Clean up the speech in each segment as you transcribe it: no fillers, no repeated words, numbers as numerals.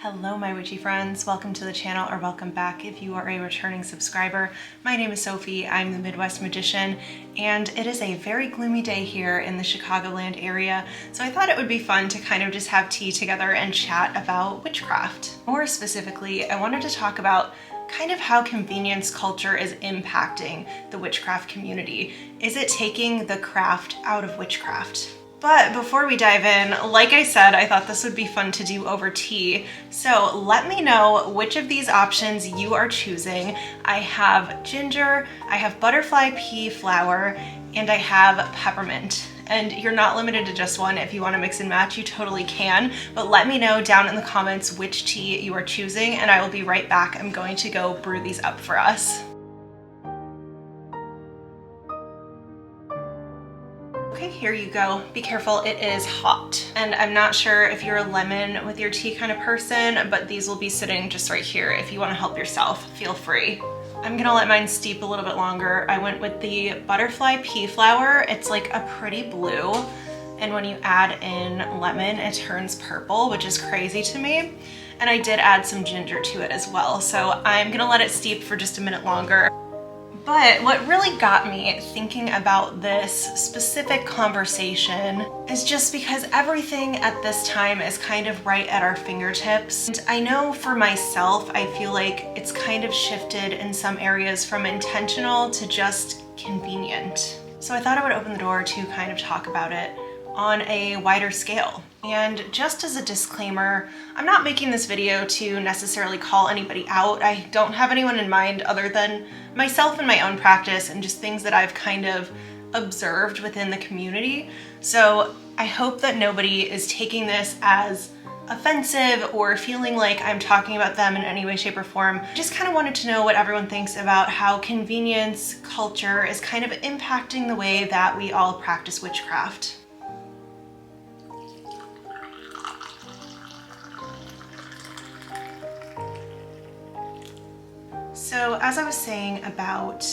Hello my witchy friends, welcome to the channel, or welcome back if you are a returning subscriber. My name is Sophie, I'm the Midwest Magician, and it is a very gloomy day here in the Chicagoland area, so I thought it would be fun to kind of just have tea together and chat about witchcraft. More specifically, I wanted to talk about kind of how convenience culture is impacting the witchcraft community. Is it taking the craft out of witchcraft? But before we dive in, like I said, I thought this would be fun to do over tea. So let me know which of these options you are choosing. I have ginger, I have butterfly pea flower, and I have peppermint. And you're not limited to just one. If you want to mix and match, you totally can. But let me know down in the comments which tea you are choosing, and I will be right back. I'm going to go brew these up for us. Okay, here you go. Be careful, it is hot. And I'm not sure if you're a lemon with your tea kind of person, but these will be sitting just right here. If you want to help yourself, feel free. I'm gonna let mine steep a little bit longer. I went with the butterfly pea flower. It's like a pretty blue. And when you add in lemon, it turns purple, which is crazy to me. And I did add some ginger to it as well. So I'm gonna let it steep for just a minute longer. But what really got me thinking about this specific conversation is just because everything at this time is kind of right at our fingertips. And I know for myself, I feel like it's kind of shifted in some areas from intentional to just convenient. So I thought I would open the door to kind of talk about it on a wider scale. And just as a disclaimer, I'm not making this video to necessarily call anybody out. I don't have anyone in mind other than myself and my own practice and just things that I've kind of observed within the community. So I hope that nobody is taking this as offensive or feeling like I'm talking about them in any way, shape, or form. Just kind of wanted to know what everyone thinks about how convenience culture is kind of impacting the way that we all practice witchcraft. So as I was saying about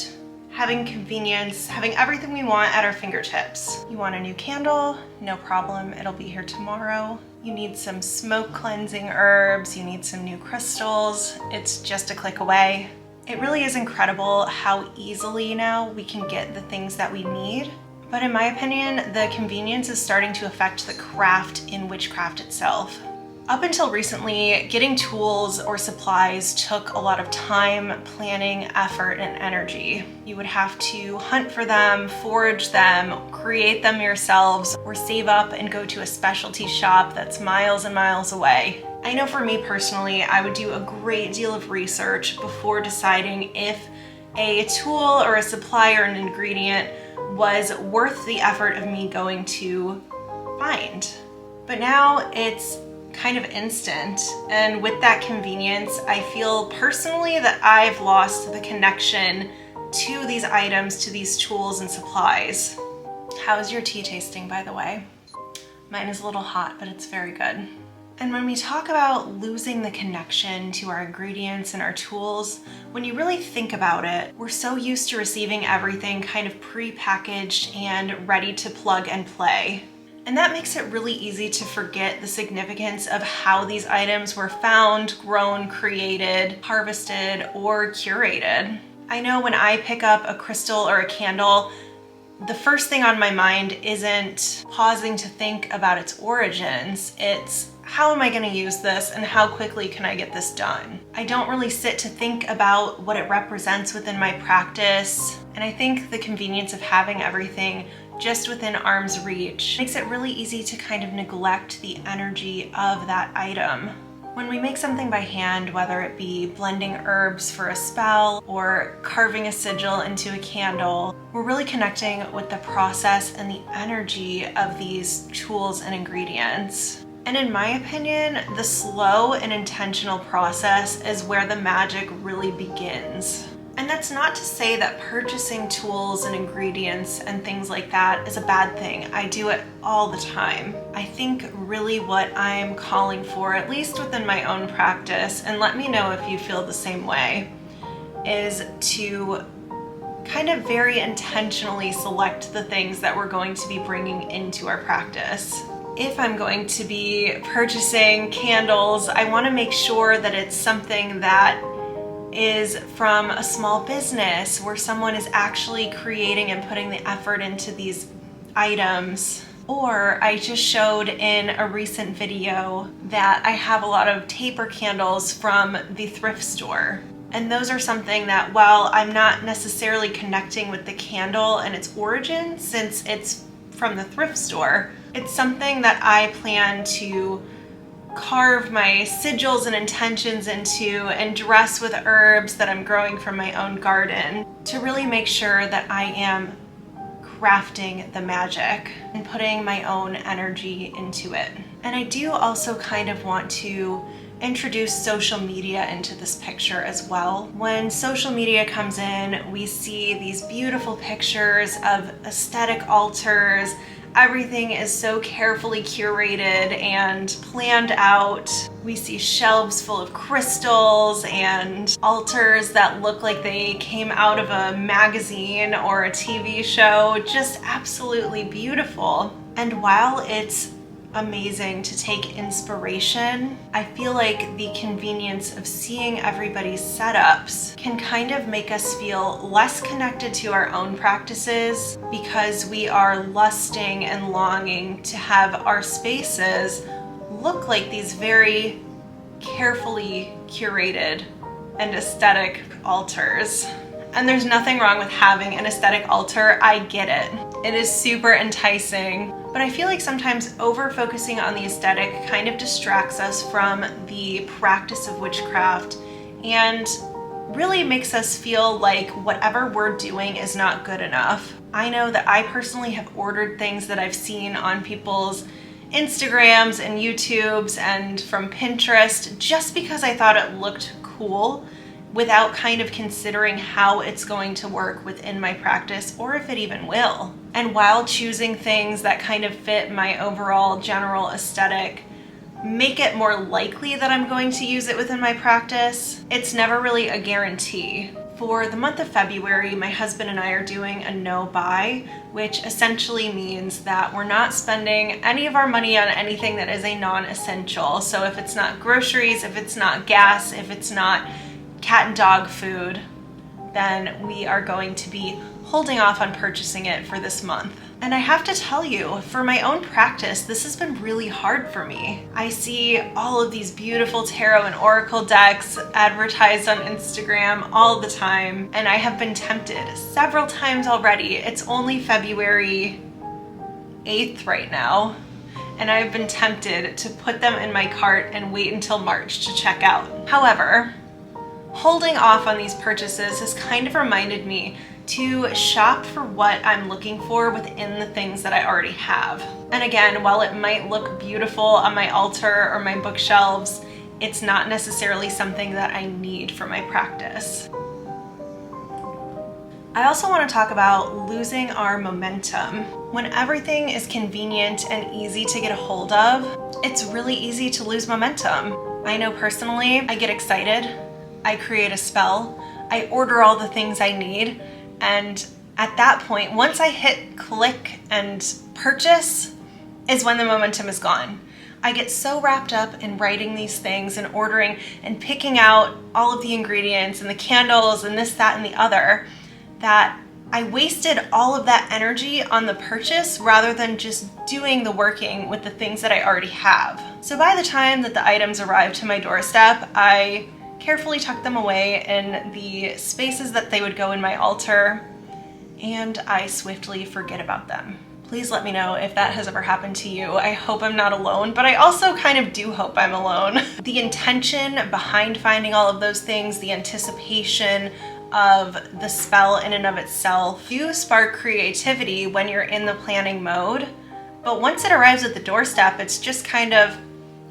having convenience, having everything we want at our fingertips. You want a new candle? No problem, it'll be here tomorrow. You need some smoke cleansing herbs, you need some new crystals, it's just a click away. It really is incredible how easily now we can get the things that we need. But in my opinion, the convenience is starting to affect the craft in witchcraft itself. Up until recently, getting tools or supplies took a lot of time, planning, effort, and energy. You would have to hunt for them, forage them, create them yourselves, or save up and go to a specialty shop that's miles and miles away. I know for me personally, I would do a great deal of research before deciding if a tool or a supply or an ingredient was worth the effort of me going to find. But now it's kind of instant, and with that convenience, I feel personally that I've lost the connection to these items, to these tools and supplies. How's your tea tasting, by the way? Mine is a little hot, but it's very good. And when we talk about losing the connection to our ingredients and our tools, when you really think about it, we're so used to receiving everything kind of pre-packaged and ready to plug and play. And that makes it really easy to forget the significance of how these items were found, grown, created, harvested, or curated. I know when I pick up a crystal or a candle, the first thing on my mind isn't pausing to think about its origins. It's how am I going to use this and how quickly can I get this done? I don't really sit to think about what it represents within my practice. And I think the convenience of having everything just within arm's reach makes it really easy to kind of neglect the energy of that item. When we make something by hand, whether it be blending herbs for a spell or carving a sigil into a candle, we're really connecting with the process and the energy of these tools and ingredients. And in my opinion, the slow and intentional process is where the magic really begins. And that's not to say that purchasing tools and ingredients and things like that is a bad thing. I do it all the time. I think really what I'm calling for, at least within my own practice, and let me know if you feel the same way, is to kind of very intentionally select the things that we're going to be bringing into our practice. if I'm going to be purchasing candles, I want to make sure that it's something that is from a small business where someone is actually creating and putting the effort into these items. Or I just showed in a recent video that I have a lot of taper candles from the thrift store. And those are something that, while I'm not necessarily connecting with the candle and its origin, since it's from the thrift store, it's something that I plan to carve my sigils and intentions into and dress with herbs that I'm growing from my own garden to really make sure that I am crafting the magic and putting my own energy into it. And I do also kind of want to introduce social media into this picture as well. When social media comes in, we see these beautiful pictures of aesthetic altars. Everything is so carefully curated and planned out. We see shelves full of crystals and altars that look like they came out of a magazine or a TV show. Just absolutely beautiful. And while it's amazing to take inspiration, I feel like the convenience of seeing everybody's setups can kind of make us feel less connected to our own practices, because we are lusting and longing to have our spaces look like these very carefully curated and aesthetic altars. And there's nothing wrong with having an aesthetic altar. I get it. It is super enticing. But I feel like sometimes over-focusing on the aesthetic kind of distracts us from the practice of witchcraft and really makes us feel like whatever we're doing is not good enough. I know that I personally have ordered things that I've seen on people's Instagrams and YouTubes and from Pinterest just because I thought it looked cool, without kind of considering how it's going to work within my practice or if it even will. And while choosing things that kind of fit my overall general aesthetic make it more likely that I'm going to use it within my practice, it's never really a guarantee. For the month of February, my husband and I are doing a no-buy, which essentially means that we're not spending any of our money on anything that is a non-essential. So if it's not groceries, if it's not gas, if it's not cat and dog food, then we are going to be holding off on purchasing it for this month. And I have to tell you, for my own practice, this has been really hard for me. I see all of these beautiful tarot and oracle decks advertised on Instagram all the time, and I have been tempted several times already. It's only February 8th right now, and I've been tempted to put them in my cart and wait until March to check out. However, holding off on these purchases has kind of reminded me to shop for what I'm looking for within the things that I already have. And again, while it might look beautiful on my altar or my bookshelves, it's not necessarily something that I need for my practice. I also want to talk about losing our momentum. When everything is convenient and easy to get a hold of, it's really easy to lose momentum. I know personally, I get excited, I create a spell, I order all the things I need, and at that point, once I hit click and purchase, is when the momentum is gone. I get so wrapped up in writing these things and ordering and picking out all of the ingredients and the candles and this, that, and the other, that I wasted all of that energy on the purchase rather than just doing the working with the things that I already have. So by the time that the items arrive to my doorstep, I carefully tuck them away in the spaces that they would go in my altar, and I swiftly forget about them. Please let me know if that has ever happened to you. I hope I'm not alone, but I also kind of do hope I'm alone. The intention behind finding all of those things, the anticipation of the spell in and of itself, do spark creativity when you're in the planning mode. But once it arrives at the doorstep, it's just kind of,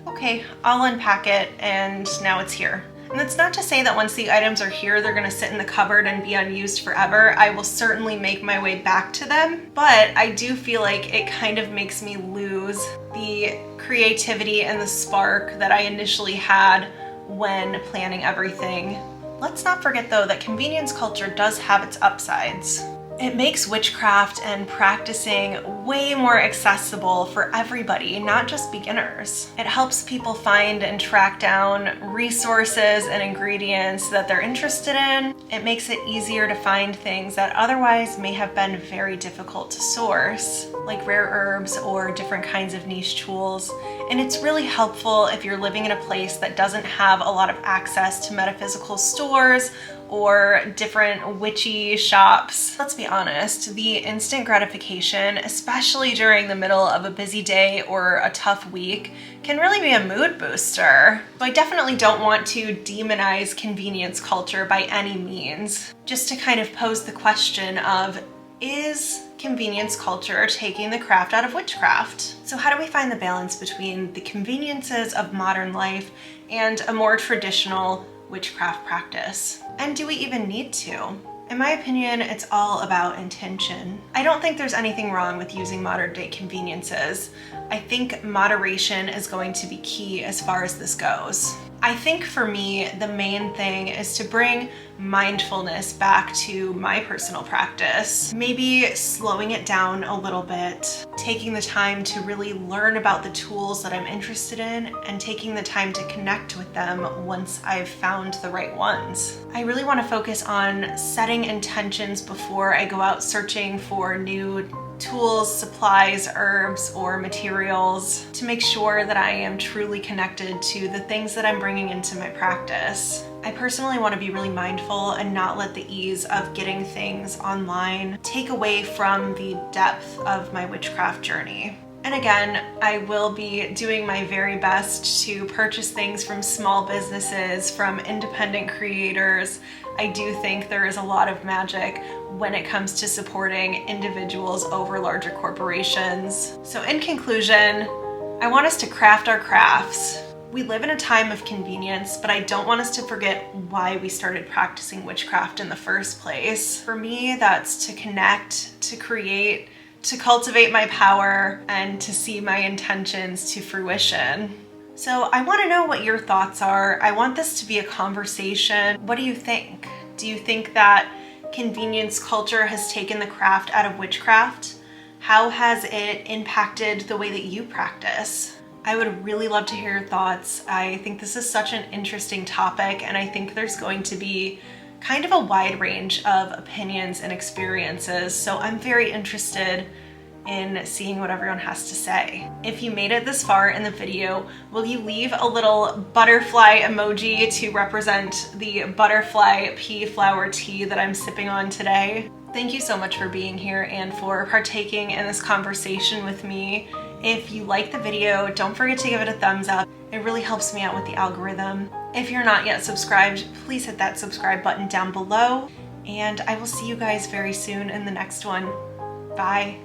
okay, I'll unpack it and now it's here. And that's not to say that once the items are here, they're gonna sit in the cupboard and be unused forever. I will certainly make my way back to them, but I do feel like it kind of makes me lose the creativity and the spark that I initially had when planning everything. Let's not forget though that convenience culture does have its upsides. It makes witchcraft and practicing way more accessible for everybody, not just beginners. It helps people find and track down resources and ingredients that they're interested in. It makes it easier to find things that otherwise may have been very difficult to source, like rare herbs or different kinds of niche tools. And it's really helpful if you're living in a place that doesn't have a lot of access to metaphysical stores or different witchy shops. Let's be honest, the instant gratification, especially during the middle of a busy day or a tough week, can really be a mood booster. So I definitely don't want to demonize convenience culture by any means. Just to kind of pose the question of, is convenience culture taking the craft out of witchcraft? So how do we find the balance between the conveniences of modern life and a more traditional witchcraft practice? And do we even need to? In my opinion, it's all about intention. I don't think there's anything wrong with using modern day conveniences. I think moderation is going to be key as far as this goes. I think for me, the main thing is to bring mindfulness back to my personal practice. Maybe slowing it down a little bit, taking the time to really learn about the tools that I'm interested in, and taking the time to connect with them once I've found the right ones. I really want to focus on setting intentions before I go out searching for new tools, supplies, herbs, or materials to make sure that I am truly connected to the things that I'm bringing into my practice. I personally want to be really mindful and not let the ease of getting things online take away from the depth of my witchcraft journey. And again, I will be doing my very best to purchase things from small businesses, from independent creators. I do think there is a lot of magic when it comes to supporting individuals over larger corporations. So in conclusion, I want us to craft our crafts. We live in a time of convenience, but I don't want us to forget why we started practicing witchcraft in the first place. For me, that's to connect, to create, to cultivate my power, and to see my intentions to fruition. So I want to know what your thoughts are. I want this to be a conversation. What do you think? Do you think that convenience culture has taken the craft out of witchcraft? How has it impacted the way that you practice? I would really love to hear your thoughts. I think this is such an interesting topic, and I think there's going to be kind of a wide range of opinions and experiences. So I'm very interested in seeing what everyone has to say. If you made it this far in the video, will you leave a little butterfly emoji to represent the butterfly pea flower tea that I'm sipping on today? Thank you so much for being here and for partaking in this conversation with me. If you like the video, don't forget to give it a thumbs up. It really helps me out with the algorithm. If you're not yet subscribed, please hit that subscribe button down below, and I will see you guys very soon in the next one. Bye.